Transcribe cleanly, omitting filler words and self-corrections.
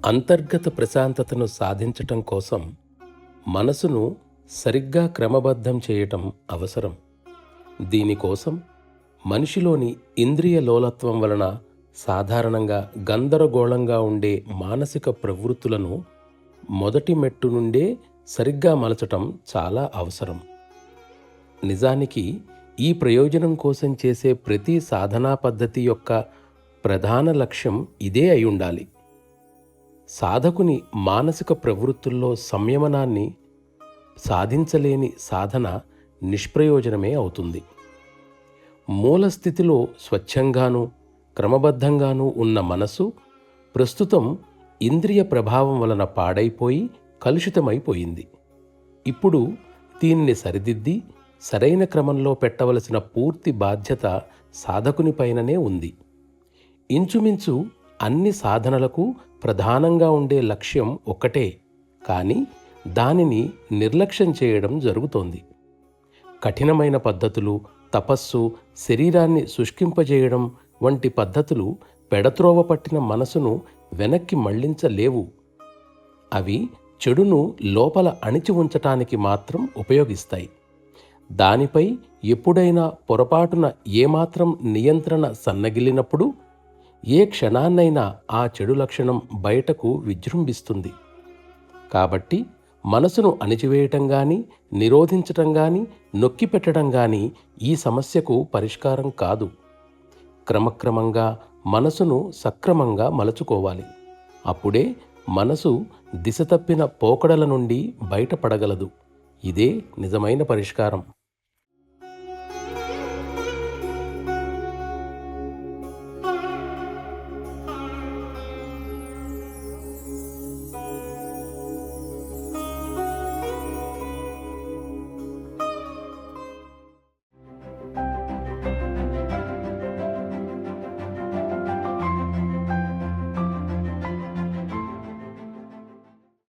అంతర్గత ప్రశాంతతను సాధించటం కోసం మనసును సరిగ్గా క్రమబద్ధం చేయటం అవసరం. దీనికోసం మనిషిలోని ఇంద్రియ లోలత్వం వలన సాధారణంగా గందరగోళంగా ఉండే మానసిక ప్రవృత్తులను మొదటి మెట్టు నుండే సరిగ్గా మలచటం చాలా అవసరం. నిజానికి ఈ ప్రయోజనం కోసం చేసే ప్రతి సాధనా పద్ధతి యొక్క ప్రధాన లక్ష్యం ఇదే అయి ఉండాలి. సాధకుని మానసిక ప్రవృత్తుల్లో సంయమనాన్ని సాధించలేని సాధన నిష్ప్రయోజనమే అవుతుంది. మూల స్థితిలో స్వచ్ఛంగానూ క్రమబద్ధంగానూ ఉన్న మనసు ప్రస్తుతం ఇంద్రియ ప్రభావం వలన పాడైపోయి కలుషితమైపోయింది. ఇప్పుడు దీనిని సరిదిద్ది సరైన క్రమంలో పెట్టవలసిన పూర్తి బాధ్యత సాధకునిపైననే ఉంది. ఇంచుమించు అన్ని సాధనలకు ప్రధానంగా ఉండే లక్ష్యం ఒక్కటే, కానీ దానిని నిర్లక్ష్యం చేయడం జరుగుతోంది. కఠినమైన పద్ధతులు, తపస్సు, శరీరాన్ని శుష్కింపజేయడం వంటి పద్ధతులు పెడత్రోవ పట్టిన మనసును వెనక్కి మళ్లించలేవు. అవి చెడును లోపల అణిచి ఉంచటానికి మాత్రం ఉపయోగిస్తాయి. దానిపై ఎప్పుడైనా పొరపాటున ఏమాత్రం నియంత్రణ సన్నగిల్లినప్పుడు ఏ క్షణాన్నైనా ఆ చెడు లక్షణం బయటకు విజృంభిస్తుంది. కాబట్టి మనసును అణిచివేయటం గాని, నిరోధించటం గాని, నొక్కిపెట్టడం గాని ఈ సమస్యకు పరిష్కారం కాదు. క్రమక్రమంగా మనసును సక్రమంగా మలచుకోవాలి. అప్పుడే మనసు దిశ తప్పిన పోకడల నుండి బయటపడగలదు. ఇదే నిజమైన పరిష్కారం.